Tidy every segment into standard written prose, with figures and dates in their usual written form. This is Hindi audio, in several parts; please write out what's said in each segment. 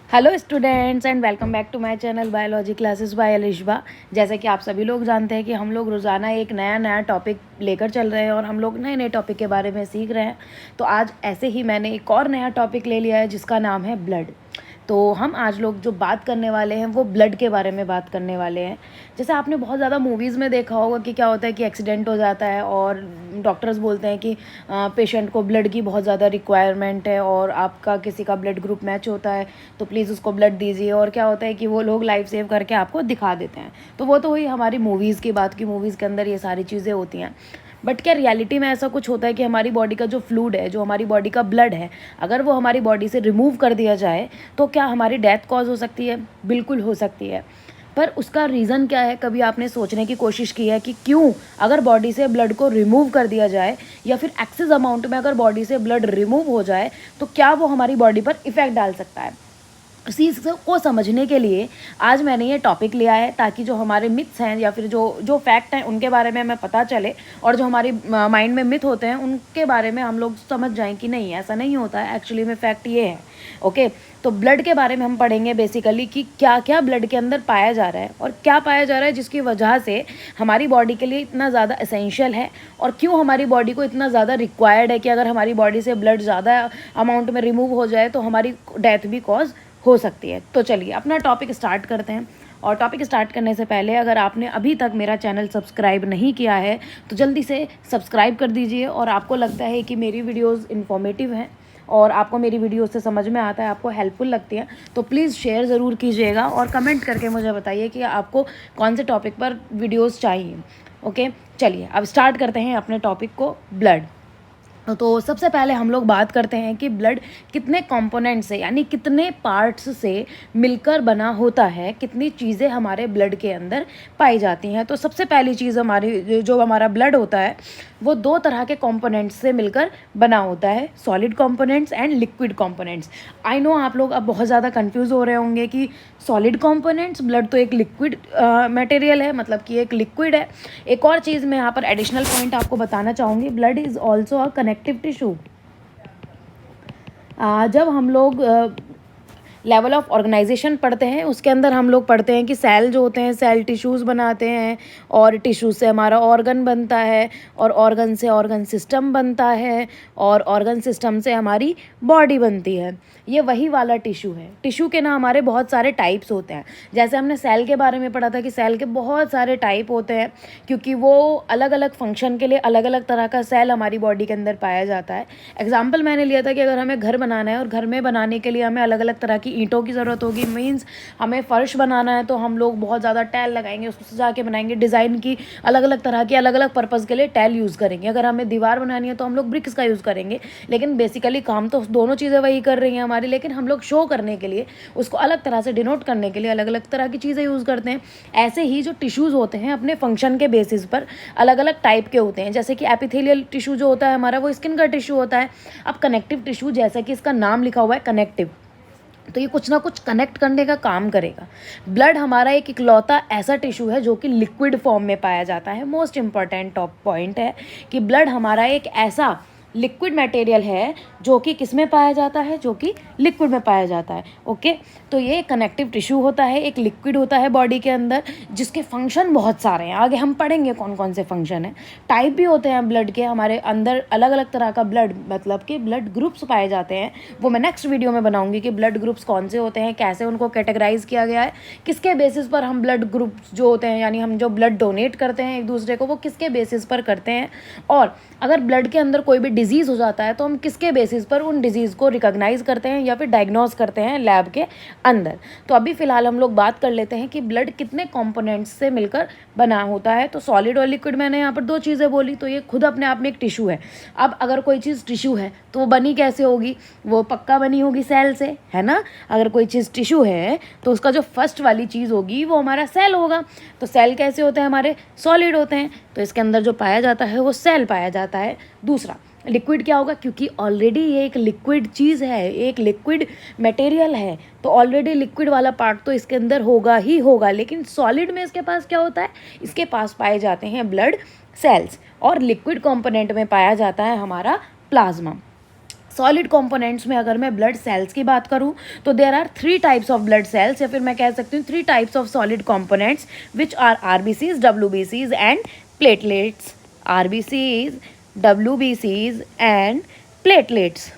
Hello students and welcome back to my channel biology classes by Alishba. जैसे कि आप सभी लोग जानते हैं कि हम लोग रोज़ाना एक नया टॉपिक लेकर चल रहे हैं और हम लोग नए नए टॉपिक के बारे में सीख रहे हैं। तो आज ऐसे ही मैंने एक और नया टॉपिक ले लिया है जिसका नाम है ब्लड। तो हम आज लोग जो बात करने वाले हैं वो ब्लड के बारे में बात करने वाले हैं। जैसे आपने बहुत ज़्यादा मूवीज़ में देखा होगा कि क्या होता है कि एक्सीडेंट हो जाता है और डॉक्टर्स बोलते हैं कि पेशेंट को ब्लड की बहुत ज़्यादा रिक्वायरमेंट है और आपका किसी का ब्लड ग्रुप मैच होता है तो प्लीज़ उसको ब्लड दीजिए। और क्या होता है कि वो लोग लाइफ सेव करके आपको दिखा देते हैं। तो वो तो हुई हमारी मूवीज़ की बात की, मूवीज़ के अंदर ये सारी चीज़ें होती हैं। बट क्या रियलिटी में ऐसा कुछ होता है कि हमारी बॉडी का जो फ्लूइड है, जो हमारी बॉडी का ब्लड है, अगर वो हमारी बॉडी से रिमूव कर दिया जाए तो क्या हमारी डेथ कॉज हो सकती है? बिल्कुल हो सकती है। पर उसका रीज़न क्या है? कभी आपने सोचने की कोशिश की है कि क्यों अगर बॉडी से ब्लड को रिमूव कर दिया जाए या फिर एक्सेस अमाउंट में अगर बॉडी से ब्लड रिमूव हो जाए तो क्या वो हमारी बॉडी पर इफ़ेक्ट डाल सकता है? उसी को समझने के लिए आज मैंने ये टॉपिक लिया है ताकि जो हमारे मिथ्स हैं या फिर जो फैक्ट हैं उनके बारे में हमें पता चले और जो हमारी माइंड में मिथ होते हैं उनके बारे में हम लोग समझ जाएं कि नहीं, ऐसा नहीं होता है, एक्चुअली में फैक्ट ये है। ओके, तो ब्लड के बारे में हम पढ़ेंगे बेसिकली कि क्या क्या ब्लड के अंदर पाया जा रहा है और क्या पाया जा रहा है जिसकी वजह से हमारी बॉडी के लिए इतना ज़्यादा एसेंशियल है और क्यों हमारी बॉडी को इतना ज़्यादा रिक्वायर्ड है कि अगर हमारी बॉडी से ब्लड ज़्यादा अमाउंट में रिमूव हो जाए तो हमारी डेथ भी कॉज हो सकती है। तो चलिए अपना टॉपिक स्टार्ट करते हैं। और टॉपिक स्टार्ट करने से पहले अगर आपने अभी तक मेरा चैनल सब्सक्राइब नहीं किया है तो जल्दी से सब्सक्राइब कर दीजिए। और आपको लगता है कि मेरी वीडियोस इन्फॉर्मेटिव हैं और आपको मेरी वीडियो से समझ में आता है, आपको हेल्पफुल लगती है, तो प्लीज़ शेयर ज़रूर कीजिएगा और कमेंट करके मुझे बताइए कि आपको कौन से टॉपिक पर वीडियोज़ चाहिए। ओके, चलिए अब स्टार्ट करते हैं अपने टॉपिक को, ब्लड। तो सबसे पहले हम लोग बात करते हैं कि ब्लड कितने कंपोनेंट से यानी कितने पार्ट्स से मिलकर बना होता है, कितनी चीज़ें हमारे ब्लड के अंदर पाई जाती हैं। तो सबसे पहली चीज़ हमारी जो हमारा ब्लड होता है वो दो तरह के कंपोनेंट्स से मिलकर बना होता है, solid components and liquid components. I know आप लोग अब बहुत ज़्यादा कंफ्यूज हो रहे होंगे कि सॉलिड कंपोनेंट्स, ब्लड तो एक लिक्विड मटेरियल है, मतलब कि एक लिक्विड है। एक और चीज़ मैं यहाँ पर एडिशनल पॉइंट आपको बताना चाहूँगी, blood is also a connective tissue. जब हम लोग लेवल ऑफ ऑर्गेनाइजेशन पढ़ते हैं उसके अंदर हम लोग पढ़ते हैं कि सेल जो होते हैं सेल टिश्यूज़ बनाते हैं और टिश्यू से हमारा ऑर्गन बनता है और ऑर्गन से ऑर्गन सिस्टम बनता है और ऑर्गन सिस्टम से हमारी बॉडी बनती है। ये वही वाला टिश्यू है। टिश्यू के ना हमारे बहुत सारे टाइप्स होते हैं। जैसे हमने सेल के बारे में पढ़ा था कि सेल के बहुत सारे टाइप होते हैं क्योंकि वो अलग अलग फंक्शन के लिए अलग अलग तरह का सेल हमारी बॉडी के अंदर पाया जाता है। एग्जाम्पल मैंने लिया था कि अगर हमें घर बनाना है और घर में बनाने के लिए हमें अलग अलग तरह की ईंटों की ज़रूरत होगी, मीन्स हमें फ़र्श बनाना है तो हम लोग बहुत ज़्यादा टैल लगाएंगे, उसको सजा के बनाएंगे, डिज़ाइन की अलग अलग तरह की अलग अलग पर्पज़ के लिए टैल यूज़ करेंगे। अगर हमें दीवार बनानी है तो हम लोग ब्रिक्स का यूज़ करेंगे। लेकिन बेसिकली काम तो दोनों चीज़ें वही कर रही हैं हमारी, लेकिन हम लोग शो करने के लिए, उसको अलग तरह से डिनोट करने के लिए अलग अलग तरह की चीज़ें यूज़ करते हैं। ऐसे ही जो टिश्यूज़ होते हैं अपने फंक्शन के बेसिस पर अलग अलग टाइप के होते हैं। जैसे कि एपिथेलियल टिश्यू जो होता है हमारा वो स्किन का टिश्यू होता है। अब कनेक्टिव टिश्यू, जैसा कि इसका नाम लिखा हुआ है कनेक्टिव, तो ये कुछ ना कुछ कनेक्ट करने का काम करेगा। ब्लड हमारा एक इकलौता ऐसा टिश्यू है जो कि लिक्विड फॉर्म में पाया जाता है। मोस्ट इंपॉर्टेंट टॉप पॉइंट है कि ब्लड हमारा एक ऐसा लिक्विड मटेरियल है जो कि किस में पाया जाता है, जो कि लिक्विड में पाया जाता है। ओके, तो ये कनेक्टिव टिश्यू होता है, एक लिक्विड होता है बॉडी के अंदर जिसके फंक्शन बहुत सारे हैं। आगे हम पढ़ेंगे कौन कौन से फंक्शन हैं। टाइप भी होते हैं ब्लड के, हमारे अंदर अलग अलग तरह का ब्लड, मतलब कि ब्लड ग्रुप्स पाए जाते हैं। वो मैं नेक्स्ट वीडियो में बनाऊंगी कि ब्लड ग्रुप्स कौन से होते हैं, कैसे उनको कैटेगराइज किया गया है, किसके बेसिस पर हम ब्लड ग्रुप्स जो होते हैं यानी हम जो ब्लड डोनेट करते हैं एक दूसरे को वो किसके बेसिस पर करते हैं। और अगर ब्लड के अंदर कोई भी डिजीज़ हो जाता है तो हम किसके बेसिस पर उन डिजीज़ को रिकॉग्नाइज करते हैं या फिर डायग्नोज करते हैं लैब के अंदर। तो अभी फ़िलहाल हम लोग बात कर लेते हैं कि ब्लड कितने कंपोनेंट्स से मिलकर बना होता है। तो सॉलिड और लिक्विड, मैंने यहाँ पर दो चीज़ें बोली, तो ये खुद अपने आप में एक टिश्यू है। अब अगर कोई चीज़ टिश्यू है तो वो बनी कैसे होगी? वो पक्का बनी होगी सेल से, है ना। अगर कोई चीज़ टिश्यू है तो उसका जो फर्स्ट वाली चीज़ होगी वो हमारा सेल होगा। तो सेल कैसे होते हैं हमारे? सॉलिड होते हैं। तो इसके अंदर जो पाया जाता है वो सेल पाया जाता है। दूसरा लिक्विड क्या होगा? क्योंकि ऑलरेडी ये एक लिक्विड चीज़ है, एक लिक्विड मटेरियल है, तो ऑलरेडी लिक्विड वाला पार्ट तो इसके अंदर होगा ही होगा। लेकिन सॉलिड में इसके पास क्या होता है? इसके पास पाए जाते हैं ब्लड सेल्स। और लिक्विड कंपोनेंट में पाया जाता है हमारा प्लाज्मा। सॉलिड कंपोनेंट्स में अगर मैं ब्लड सेल्स की बात करूं तो there are 3 types of blood cells, या फिर मैं कह सकती हूँ 3 types of solid components which are RBCs, डब्ल्यूबीसीज एंड प्लेटलेट्स। आरबीसीज, डब्ल्यूबीसीज एंड प्लेटलेट्स।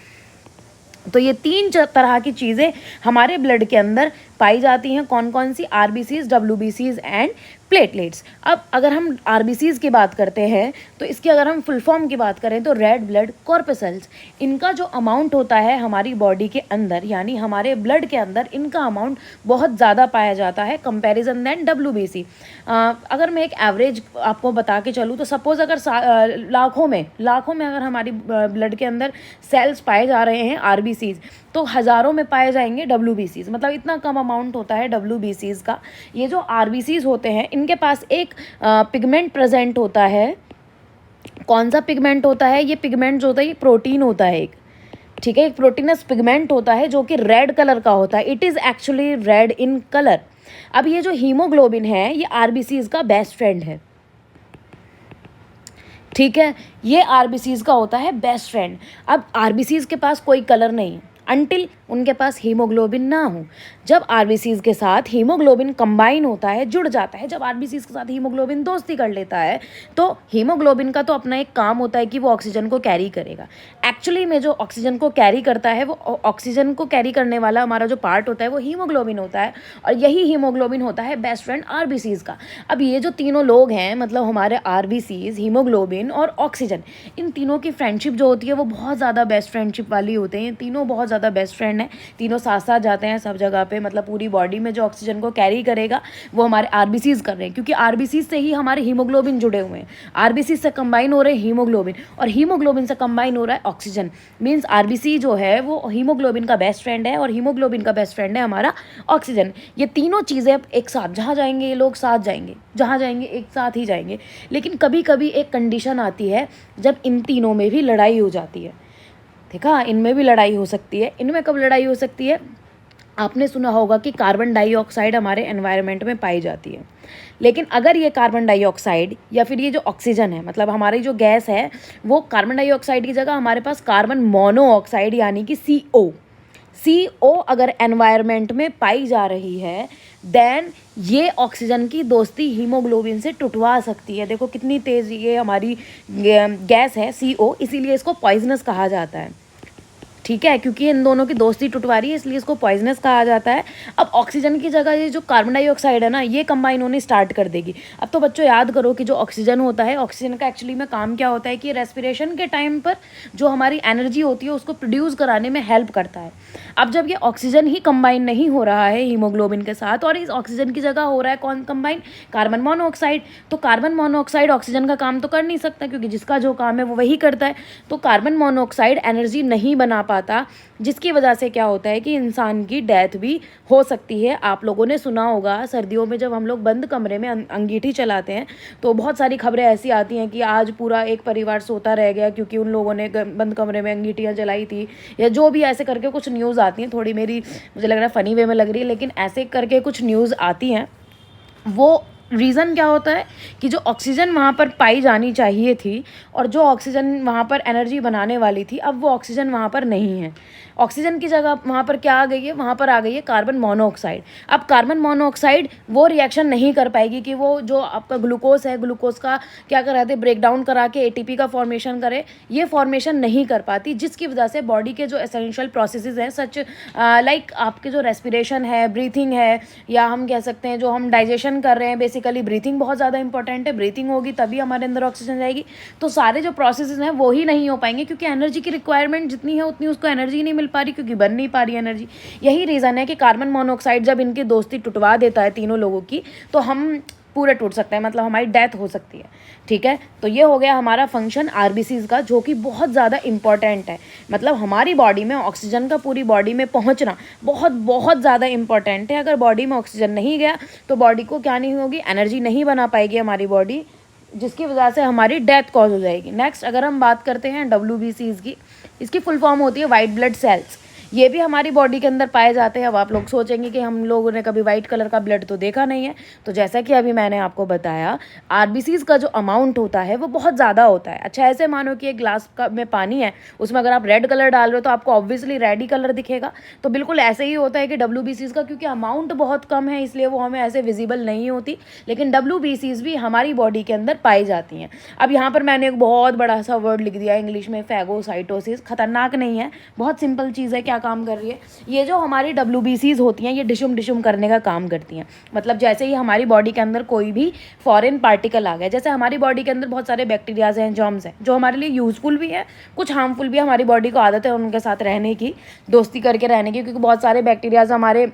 तो ये 3 तरह की चीज़ें हमारे ब्लड के अंदर पाई जाती हैं। कौन कौन सी? आरबीसीज, डब्ल्यूबीसीज एंड प्लेटलेट्स। अब अगर हम आरबीसीज की बात करते हैं तो इसकी अगर हम फुल फॉर्म की बात करें तो रेड ब्लड कॉर्पसेल्स। इनका जो अमाउंट होता है हमारी बॉडी के अंदर, यानी हमारे ब्लड के अंदर, इनका अमाउंट बहुत ज़्यादा पाया जाता है कंपैरिजन देन डब्ल्यूबीसी। अगर मैं एक एवरेज आपको बता के चलूँ तो सपोज़ अगर लाखों में अगर हमारी ब्लड के अंदर सेल्स पाए जा रहे हैं आरबीसीज, तो हज़ारों में पाए जाएंगे डब्ल्यूबीसीज। मतलब इतना कम अमाउंट होता है डब्ल्यूबीसीज का। ये जो आरबीसीज होते हैं इनके पास एक पिगमेंट प्रेजेंट होता है। कौन सा पिगमेंट होता है? ये पिगमेंट जो होता है ये प्रोटीन होता है एक, ठीक है, एक प्रोटीनस पिगमेंट होता है जो कि रेड कलर का होता है। It is actually red in colour. अब ये जो हीमोग्लोबिन है ये आरबीसीज का बेस्ट फ्रेंड है, ठीक है, ये आरबीसीज का होता है बेस्ट फ्रेंड। अब आरबीसीज के पास कोई कलर नहीं है अनटिल उनके पास हीमोग्लोबिन ना हो। जब आरबीसीज के साथ हीमोग्लोबिन कंबाइन होता है, जुड़ जाता है, जब आरबीसीज के साथ हीमोग्लोबिन दोस्ती कर लेता है, तो हीमोग्लोबिन का तो अपना एक काम होता है कि वो ऑक्सीजन को कैरी करेगा। एक्चुअली में जो ऑक्सीजन को कैरी करता है, वो ऑक्सीजन को कैरी करने वाला हमारा जो पार्ट होता है वो हीमोग्लोबिन होता है, और यही हीमोग्लोबिन होता है बेस्ट फ्रेंड आरबीसीज का। अब ये जो तीनों लोग हैं, मतलब हमारे आरबीसीज, हीमोग्लोबिन और ऑक्सीजन, इन तीनों की फ्रेंडशिप जो होती है वो बहुत ज़्यादा बेस्ट फ्रेंडशिप वाली होते हैं। तीनों बहुत ज़्यादा बेस्ट फ्रेंड हैं, तीनों साथ साथ जाते हैं सब जगह पे। मतलब पूरी बॉडी में जो ऑक्सीजन को कैरी करेगा वो हमारे आरबीसीज कर रहे हैं, क्योंकि आरबीसीज से ही हमारे हीमोग्लोबिन जुड़े हुए हैं। आरबीसीज से कंबाइन हो रहे हैं हीमोग्लोबिन, और हीमोग्लोबिन से कंबाइन हो रहा है ऑक्सीजन। मीन्स आरबीसी जो है वो हीमोग्लोबिन का बेस्ट फ्रेंड है, और हीमोग्लोबिन का बेस्ट फ्रेंड है हमारा ऑक्सीजन। ये तीनों चीज़ें अब एक साथ, जहाँ जाएंगे ये लोग साथ जाएंगे, जहाँ जाएंगे एक साथ ही जाएंगे। लेकिन कभी कभी एक कंडीशन आती है जब इन तीनों में भी लड़ाई हो जाती है। ठीक है, इनमें भी लड़ाई हो सकती है। इनमें कब लड़ाई हो सकती है? आपने सुना होगा कि कार्बन डाइऑक्साइड हमारे एनवायरनमेंट में पाई जाती है, लेकिन अगर ये कार्बन डाइऑक्साइड या फिर ये जो ऑक्सीजन है, मतलब हमारी जो गैस है, वो कार्बन डाइऑक्साइड की जगह हमारे पास कार्बन मोनोऑक्साइड यानी कि CO अगर एनवायरनमेंट में पाई जा रही है, देन ये ऑक्सीजन की दोस्ती हीमोग्लोबिन से टुटवा सकती है। देखो कितनी तेज़ ये हमारी गैस है CO, इसीलिए इसको पॉइजनस कहा जाता है। ठीक है, क्योंकि इन दोनों की दोस्ती टुटवा रही है इसलिए इसको पॉइजनस कहा जाता है। अब ऑक्सीजन की जगह ये जो कार्बन डाइऑक्साइड है ना, ये कंबाइन होने स्टार्ट कर देगी। अब तो बच्चों याद करो कि जो ऑक्सीजन होता है, ऑक्सीजन का एक्चुअली में काम क्या होता है कि रेस्पिरेशन के टाइम पर जो हमारी एनर्जी होती है उसको प्रोड्यूस कराने में हेल्प करता है। अब जब ये ऑक्सीजन ही कंबाइन नहीं हो रहा है हीमोग्लोबिन के साथ, और इस ऑक्सीजन की जगह हो रहा है कौन कंबाइन? Carbon monoxide. तो कार्बन मोनोऑक्साइड ऑक्सीजन का काम तो कर नहीं सकता, क्योंकि जिसका जो काम है वो वही करता है। तो कार्बन मोनोऑक्साइड एनर्जी नहीं बना पाता, जिसकी वजह से क्या होता है कि इंसान की डेथ भी हो सकती है। आप लोगों ने सुना होगा सर्दियों में जब हम लोग बंद कमरे में अंगीठी चलाते हैं तो बहुत सारी खबरें ऐसी आती हैं कि आज पूरा एक परिवार सोता रह गया क्योंकि उन लोगों ने बंद कमरे में अंगीठियाँ जलाई थी, या जो भी ऐसे करके कुछ न्यूज़ आती हैं। थोड़ी मेरी मुझे लग रहा है फ़नी वे में लग रही है, लेकिन ऐसे करके कुछ न्यूज़ आती हैं। वो रीज़न क्या होता है कि जो ऑक्सीजन वहाँ पर पाई जानी चाहिए थी और जो ऑक्सीजन वहाँ पर एनर्जी बनाने वाली थी, अब वो ऑक्सीजन वहाँ पर नहीं है। ऑक्सीजन की जगह वहाँ पर क्या आ गई है? वहाँ पर आ गई है कार्बन मोनोऑक्साइड। अब कार्बन मोनोऑक्साइड वो रिएक्शन नहीं कर पाएगी कि वो जो आपका ग्लूकोज है, ग्लूकोज का क्या कराते ब्रेक डाउन करा के ATP का फॉर्मेशन करे, ये फॉर्मेशन नहीं कर पाती, जिसकी वजह से बॉडी के जो एसेंशियल प्रोसेसेस हैं, सच लाइक आपके जो रेस्पिरेशन है, ब्रीथिंग है, या हम कह सकते हैं जो हम डाइजेशन कर रहे हैं, बेसिकली ब्रीथिंग बहुत ज़्यादा इंपॉर्टेंट है। ब्रीथिंग होगी तभी हमारे अंदर ऑक्सीजन जाएगी। तो सारे जो प्रोसेसेस हैं वो ही नहीं हो पाएंगे, क्योंकि एनर्जी की रिक्वायरमेंट जितनी है उतनी उसको एनर्जी नहीं मिल पा रही, क्योंकि बन नहीं पा रही एनर्जी। यही रीज़न है कि कार्बन मोनोऑक्साइड जब इनकी दोस्ती टुटवा देता है तीनों लोगों की, तो हम पूरे टूट सकते हैं, मतलब हमारी डेथ हो सकती है। ठीक है, तो ये हो गया हमारा फंक्शन आरबीसीज का, जो कि बहुत ज़्यादा इंपॉर्टेंट है। मतलब हमारी बॉडी में ऑक्सीजन का पूरी बॉडी में पहुंचना बहुत बहुत ज़्यादा इंपॉर्टेंट है। अगर बॉडी में ऑक्सीजन नहीं गया तो बॉडी को क्या नहीं होगी? एनर्जी नहीं बना पाएगी हमारी बॉडी, जिसकी वजह से हमारी डेथ कॉज हो जाएगी। नेक्स्ट अगर हम बात करते हैं WBCs की, इसकी फुल फॉर्म होती है वाइट ब्लड सेल्स। ये भी हमारी बॉडी के अंदर पाए जाते हैं। अब आप लोग सोचेंगे कि हम लोगों ने कभी वाइट कलर का ब्लड तो देखा नहीं है, तो जैसा कि अभी मैंने आपको बताया, आरबीसीज़ का जो अमाउंट होता है वो बहुत ज़्यादा होता है। अच्छा, ऐसे मानो कि एक ग्लास का में पानी है, उसमें अगर आप रेड कलर डाल रहे हो तो आपको ऑब्वियसली रेड ही कलर दिखेगा। तो बिल्कुल ऐसे ही होता है कि डब्ल्यूबीसीज़ का, क्योंकि अमाउंट बहुत कम है इसलिए वो हमें ऐसे विजिबल नहीं होती, लेकिन डब्ल्यूबीसीज़ भी हमारी बॉडी के अंदर पाई जाती हैं। अब यहाँ पर मैंने एक बहुत बड़ा सा वर्ड लिख दिया इंग्लिश में, फैगोसाइटोसिस। खतरनाक नहीं है, बहुत सिंपल चीज़ है। क्या काम कर रही है ये जो हमारी डब्ल्यूबीसीज़ होती हैं, ये डिशुम डिशुम करने का काम करती हैं। मतलब जैसे ही हमारी बॉडी के अंदर कोई भी फॉरेन पार्टिकल आ गया, जैसे हमारी बॉडी के अंदर बहुत सारे बैक्टीरियाज हैं, जर्म्स हैं, जो हमारे लिए यूज़फुल भी है, कुछ हार्मफुल भी है। हमारी बॉडी को आदत है उनके साथ रहने की, दोस्ती करके रहने की, क्योंकि बहुत सारे बैक्टीरियाज हमारे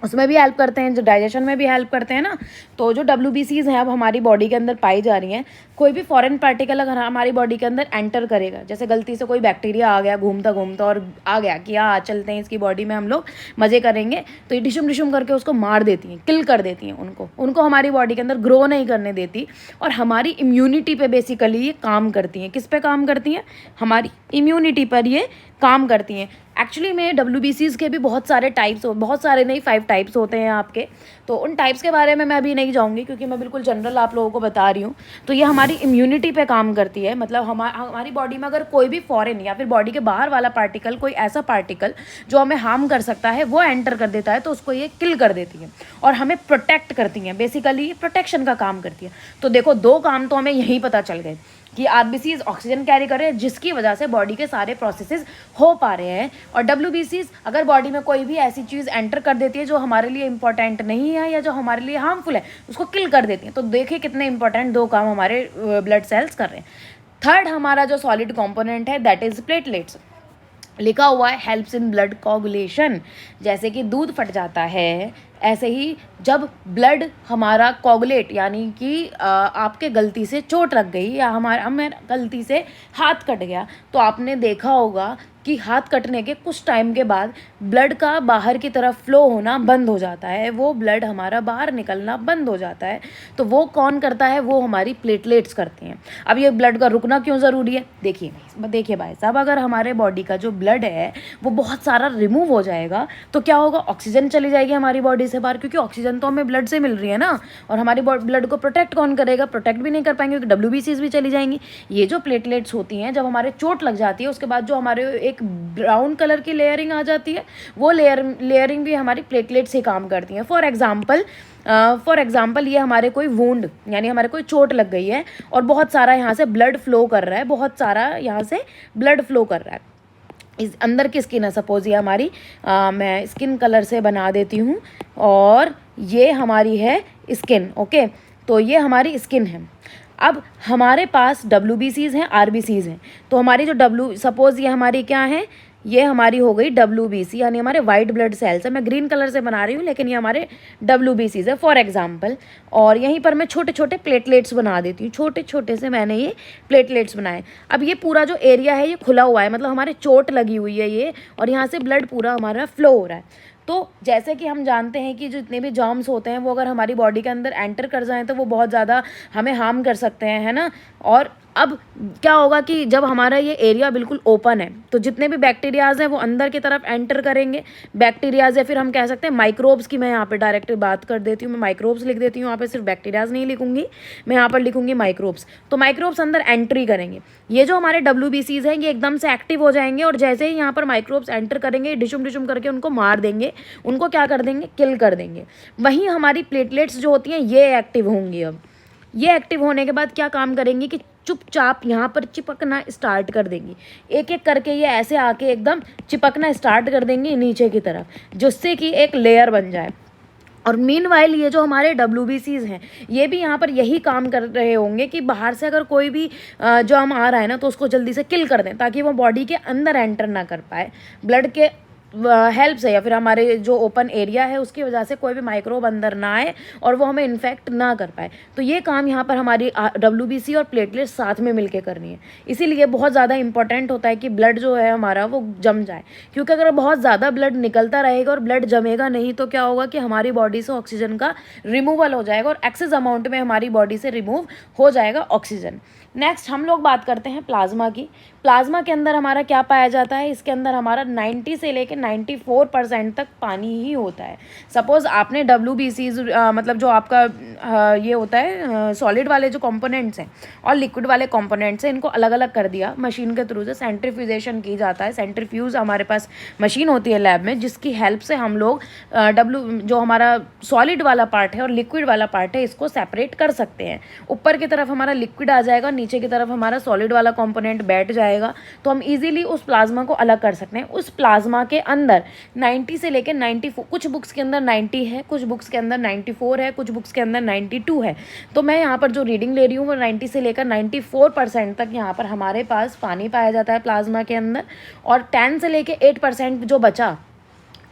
उसमें भी हेल्प करते हैं, जो डाइजेशन में भी हेल्प करते हैं ना। तो जो डब्ल्यूबीसीज़ हैं अब हमारी बॉडी के अंदर पाई जा रही हैं। कोई भी फॉरेन पार्टिकल अगर हमारी बॉडी के अंदर एंटर करेगा, जैसे गलती से कोई बैक्टीरिया आ गया घूमता घूमता और आ गया कि हाँ चलते हैं इसकी बॉडी में हम लोग मज़े करेंगे, तो ये डिशुम डिशुम करके उसको मार देती हैं, किल कर देती हैं उनको हमारी बॉडी के अंदर ग्रो नहीं करने देती। और हमारी इम्यूनिटी पे बेसिकली ये काम करती हैं। किस पे काम करती हैं? हमारी इम्यूनिटी पर ये काम करती हैं। एक्चुअली में डब्ल्यूबीसीज़ के भी बहुत सारे टाइप्स बहुत सारे नहीं 5 टाइप्स होते हैं आपके। तो उन टाइप्स के बारे में मैं अभी नहीं जाऊँगी, क्योंकि मैं बिल्कुल जनरल आप लोगों को बता रही हूँ। तो ये हमारी इम्यूनिटी पे काम करती है। मतलब हमारी बॉडी में अगर कोई भी फॉरेन या फिर बॉडी के बाहर वाला पार्टिकल, कोई ऐसा पार्टिकल जो हमें हार्म कर सकता है, वो एंटर कर देता है, तो उसको ये किल कर देती है और हमें प्रोटेक्ट करती हैं। बेसिकली प्रोटेक्शन का काम करती है। तो देखो 2 काम तो हमें यहीं पता चल गए कि आरबीसीज़ ऑक्सीजन कैरी कर रहे हैं, जिसकी वजह से बॉडी के सारे प्रोसेसेस हो पा रहे हैं। और डब्ल्यूबीसीज़ अगर बॉडी में कोई भी ऐसी चीज़ एंटर कर देती है जो हमारे लिए इंपॉर्टेंट नहीं है या जो हमारे लिए हार्मफुल है, उसको किल कर देती है। तो देखिए कितने इंपॉर्टेंट 2 काम हमारे ब्लड सेल्स कर रहे हैं। थर्ड हमारा जो सॉलिड कॉम्पोनेंट है, दैट इज़ प्लेटलेट्स। लिखा हुआ है हेल्प्स इन ब्लड कोगुलेशन। जैसे कि दूध फट जाता है, ऐसे ही जब ब्लड हमारा कोगुलेट, यानी कि आपके गलती से चोट लग गई या हमें गलती से हाथ कट गया, तो आपने देखा होगा कि हाथ कटने के कुछ टाइम के बाद ब्लड का बाहर की तरफ फ्लो होना बंद हो जाता है, वो ब्लड हमारा बाहर निकलना बंद हो जाता है। तो वो कौन करता है? वो हमारी प्लेटलेट्स करती हैं। अब ये ब्लड का रुकना क्यों ज़रूरी है? देखिए भाई साहब, अगर हमारे बॉडी का जो ब्लड है वो बहुत सारा रिमूव हो जाएगा तो क्या होगा? ऑक्सीजन चली जाएगी हमारी बॉडी से बाहर, क्योंकि ऑक्सीजन तो हमें ब्लड से मिल रही है ना। और हमारी ब्लड को प्रोटेक्ट कौन करेगा? प्रोटेक्ट भी नहीं कर पाएंगे, क्योंकि डब्ल्यूबीसीज़ भी चली जाएंगी। ये जो प्लेटलेट्स होती हैं, जब हमारे चोट लग जाती है उसके बाद जो हमारे एक ब्राउन कलर की लेयरिंग आ जाती है, वो लेयरिंग भी हमारी प्लेटलेट से काम करती हैं। फॉर एग्जाम्पल ये हमारे कोई वुंड, यानी हमारे कोई चोट लग गई है और बहुत सारा यहाँ से ब्लड फ्लो कर रहा है, बहुत सारा यहाँ से ब्लड फ्लो कर रहा है। इस अंदर की स्किन है, सपोज ये हमारी मैं स्किन कलर से बना देती हूँ और ये हमारी है स्किन। ओके, तो ये हमारी स्किन है। अब हमारे पास डब्ल्यूबीसीज़ हैं, आरबीसीज़ हैं। तो हमारी जो सपोज ये हमारी क्या है, ये हमारी हो गई डब्ल्यूबीसी, यानी हमारे वाइट ब्लड सेल्स है। मैं ग्रीन कलर से बना रही हूँ, लेकिन ये हमारे डब्ल्यूबीसीज़ है फॉर एग्जांपल। और यहीं पर मैं छोटे छोटे प्लेटलेट्स बना देती हूँ, छोटे छोटे से मैंने ये प्लेटलेट्स बनाए। अब ये पूरा जो एरिया है ये खुला हुआ है, मतलब हमारे चोट लगी हुई है ये, और यहाँ से ब्लड पूरा हमारा फ्लो हो रहा है। तो जैसे कि हम जानते हैं कि जितने भी जर्म्स होते हैं वो अगर हमारी बॉडी के अंदर एंटर कर जाएं तो वो बहुत ज़्यादा हमें हार्म कर सकते हैं, है ना। और अब क्या होगा कि जब हमारा ये एरिया बिल्कुल ओपन है तो जितने भी बैक्टीरियाज हैं वो अंदर की तरफ एंटर करेंगे। बैक्टीरियाज या फिर हम कह सकते हैं माइक्रोब्स की, मैं यहाँ पे डायरेक्ट बात कर देती हूँ, मैं माइक्रोब्स लिख देती हूँ। यहाँ पे सिर्फ बैक्टीरियाज नहीं लिखूंगी, मैं यहाँ पर लिखूंगी माइक्रोब्स। तो माइक्रोब्स अंदर एंट्री करेंगे। ये जो हमारे डब्ल्यूबीसीज़ हैं ये एकदम से एक्टिव हो जाएंगे, और जैसे ही यहाँ पर माइक्रोब्स एंटर करेंगे डिशुम डिशुम करके उनको मार देंगे, उनको क्या कर देंगे? किल कर देंगे। वहीं हमारी प्लेटलेट्स जो होती हैं ये एक्टिव होंगी। अब ये एक्टिव होने के बाद क्या काम करेंगी कि चुपचाप यहाँ पर चिपकना स्टार्ट कर देंगी। एक एक करके ये ऐसे आके एकदम चिपकना स्टार्ट कर देंगी नीचे की तरफ, जिससे कि एक लेयर बन जाए। और मीनवाइल ये जो हमारे डब्ल्यूबीसीज़ हैं ये भी यहाँ पर यही काम कर रहे होंगे कि बाहर से अगर कोई भी जर्म आ रहा है ना तो उसको जल्दी से किल कर दें, ताकि वो बॉडी के अंदर एंटर ना कर पाए। ब्लड के हेल्प से या फिर हमारे जो ओपन एरिया है उसकी वजह से कोई भी माइक्रोब अंदर ना आए और वो हमें इन्फेक्ट ना कर पाए। तो ये काम यहाँ पर हमारी डब्ल्यूबीसी और प्लेटलेट्स साथ में मिलके करनी है। इसीलिए बहुत ज़्यादा इंपॉर्टेंट होता है कि ब्लड जो है हमारा वो जम जाए, क्योंकि अगर बहुत ज़्यादा ब्लड निकलता रहेगा और ब्लड जमेगा नहीं तो क्या होगा कि हमारी बॉडी से ऑक्सीजन का रिमूवल हो जाएगा और एक्सेस अमाउंट में हमारी बॉडी से रिमूव हो जाएगा ऑक्सीजन। नेक्स्ट हम लोग बात करते हैं प्लाज्मा की। प्लाज्मा के अंदर हमारा क्या पाया जाता है, इसके अंदर हमारा 90 से लेकर 94% तक पानी ही होता है। सपोज़ आपने WBCs मतलब जो आपका ये होता है सॉलिड वाले जो कंपोनेंट्स हैं और लिक्विड वाले कंपोनेंट्स हैं, इनको अलग अलग कर दिया मशीन के थ्रू से, सेंट्रीफ्यूजेशन की जाता है। सेंट्रीफ्यूज हमारे पास मशीन होती है लैब में, जिसकी हेल्प से हम लोग जो हमारा सॉलिड वाला पार्ट है और लिक्विड वाला पार्ट है इसको सेपरेट कर सकते हैं। ऊपर की तरफ हमारा लिक्विड आ जाएगा, नीचे की तरफ हमारा सॉलिड वाला कंपोनेंट बैठ जाएगा, तो हम इजीली उस प्लाज्मा को अलग कर सकते हैं। उस प्लाज्मा के अंदर 90 से लेकर 94, कुछ बुक्स के अंदर 90 है, कुछ बुक्स के अंदर 94 है, कुछ बुक्स के अंदर 92 है। तो मैं यहाँ पर जो रीडिंग ले रही हूँ वो 90 से लेकर 94% तक यहाँ पर हमारे पास पानी पाया जाता है प्लाज्मा के अंदर। और 10 से लेकर 8% जो बचा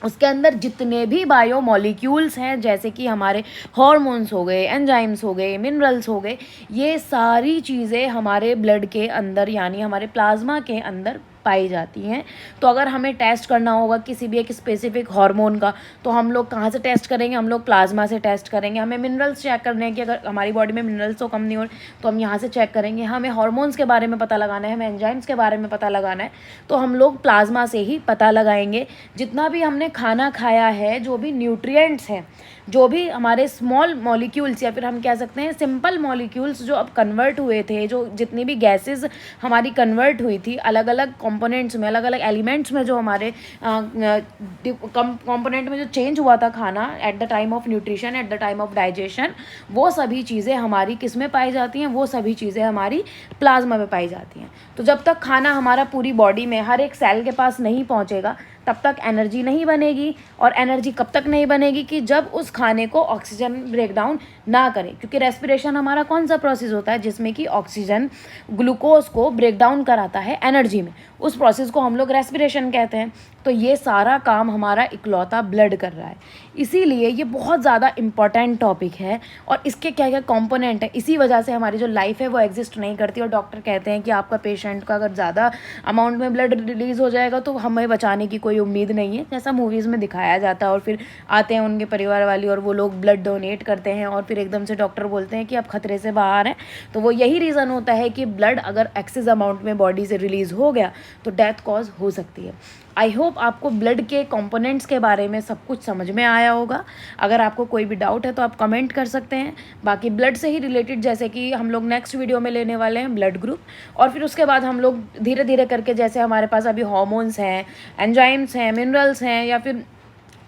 उसके अंदर जितने भी बायोमोलिक्यूल्स हैं, जैसे कि हमारे हार्मोन्स हो गए, एंजाइम्स हो गए, मिनरल्स हो गए, ये सारी चीज़ें हमारे ब्लड के अंदर यानी हमारे प्लाज्मा के अंदर पाई जाती हैं। तो अगर हमें टेस्ट करना होगा किसी भी एक स्पेसिफिक हार्मोन का, तो हम लोग कहाँ से टेस्ट करेंगे, हम लोग प्लाज्मा से टेस्ट करेंगे। हमें मिनरल्स चेक करने हैं कि अगर हमारी बॉडी में मिनरल्स तो कम नहीं हो रहे, तो हम यहाँ से चेक करेंगे। हमें हार्मोन्स के बारे में पता लगाना है, हमें एंजाइम्स के बारे में पता लगाना है, तो हम लोग प्लाज्मा से ही पता लगाएंगे। जितना भी हमने खाना खाया है, जो भी न्यूट्रिएंट्स हैं, जो भी हमारे स्मॉल मॉलिक्यूल्स या फिर हम कह सकते हैं सिंपल मॉलिक्यूल्स जो अब कन्वर्ट हुए थे, जो जितनी भी गैसेस हमारी कन्वर्ट हुई थी अलग अलग कंपोनेंट्स में, अलग अलग एलिमेंट्स में, जो हमारे कंपोनेंट में जो चेंज हुआ था खाना at the time of nutrition, at the time of digestion, वो सभी चीज़ें हमारी किस में पाई जाती हैं, वो सभी चीज़ें हमारी प्लाज्मा में पाई जाती हैं। तो जब तक खाना हमारा पूरी बॉडी में हर एक सेल के पास नहीं पहुँचेगा, तब तक एनर्जी नहीं बनेगी। और एनर्जी कब तक नहीं बनेगी, कि जब उस खाने को ऑक्सीजन ब्रेकडाउन ना करे, क्योंकि रेस्पिरेशन हमारा कौन सा प्रोसेस होता है जिसमें कि ऑक्सीजन ग्लूकोज को ब्रेकडाउन कराता है एनर्जी में, उस प्रोसेस को हम लोग रेस्पिरेशन कहते हैं। तो ये सारा काम हमारा इकलौता ब्लड कर रहा है, इसीलिए ये बहुत ज़्यादा इम्पॉर्टेंट टॉपिक है। और इसके क्या क्या कंपोनेंट है, इसी वजह से हमारी जो लाइफ है वो एग्जिस्ट नहीं करती। और डॉक्टर कहते हैं कि आपका पेशेंट का अगर ज़्यादा अमाउंट में ब्लड रिलीज़ हो जाएगा तो हमें बचाने की कोई उम्मीद नहीं है, जैसा मूवीज़ में दिखाया जाता है। और फिर आते हैं उनके परिवार वाले और वो लोग ब्लड डोनेट करते हैं और फिर एकदम से डॉक्टर बोलते हैं कि आप खतरे से बाहर हैं। तो वो यही रीज़न होता है कि ब्लड अगर एक्सेस अमाउंट में बॉडी से रिलीज़ हो गया तो डेथ कॉज हो सकती है। आई होप आपको ब्लड के कंपोनेंट्स के बारे में सब कुछ समझ में आया होगा। अगर आपको कोई भी डाउट है तो आप कमेंट कर सकते हैं। बाकी ब्लड से ही रिलेटेड जैसे कि हम लोग नेक्स्ट वीडियो में लेने वाले हैं ब्लड ग्रुप, और फिर उसके बाद हम लोग धीरे धीरे करके, जैसे हमारे पास अभी हार्मोन्स हैं, एंजाइम्स हैं, मिनरल्स हैं, या फिर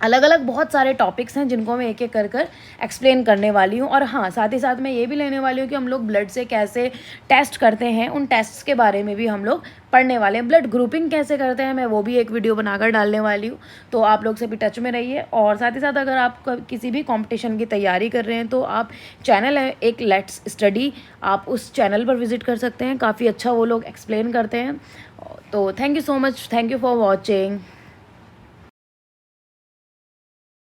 अलग अलग बहुत सारे टॉपिक्स हैं जिनको मैं एक एक कर कर एक्सप्लेन करने वाली हूँ। और हाँ, साथ ही साथ मैं ये भी लेने वाली हूँ कि हम लोग ब्लड से कैसे टेस्ट करते हैं, उन टेस्ट्स के बारे में भी हम लोग पढ़ने वाले हैं। ब्लड ग्रुपिंग कैसे करते हैं मैं वो भी एक वीडियो बनाकर डालने वाली हूँ, तो आप लोग से भी टच में रहिए। और साथ ही साथ अगर आप किसी भी कॉम्पिटिशन की तैयारी कर रहे हैं तो आप चैनल है एक लेट्स स्टडी, आप उस चैनल पर विजिट कर सकते हैं, काफ़ी अच्छा वो लोग एक्सप्लेन करते हैं। तो thank you so much, thank you for watching.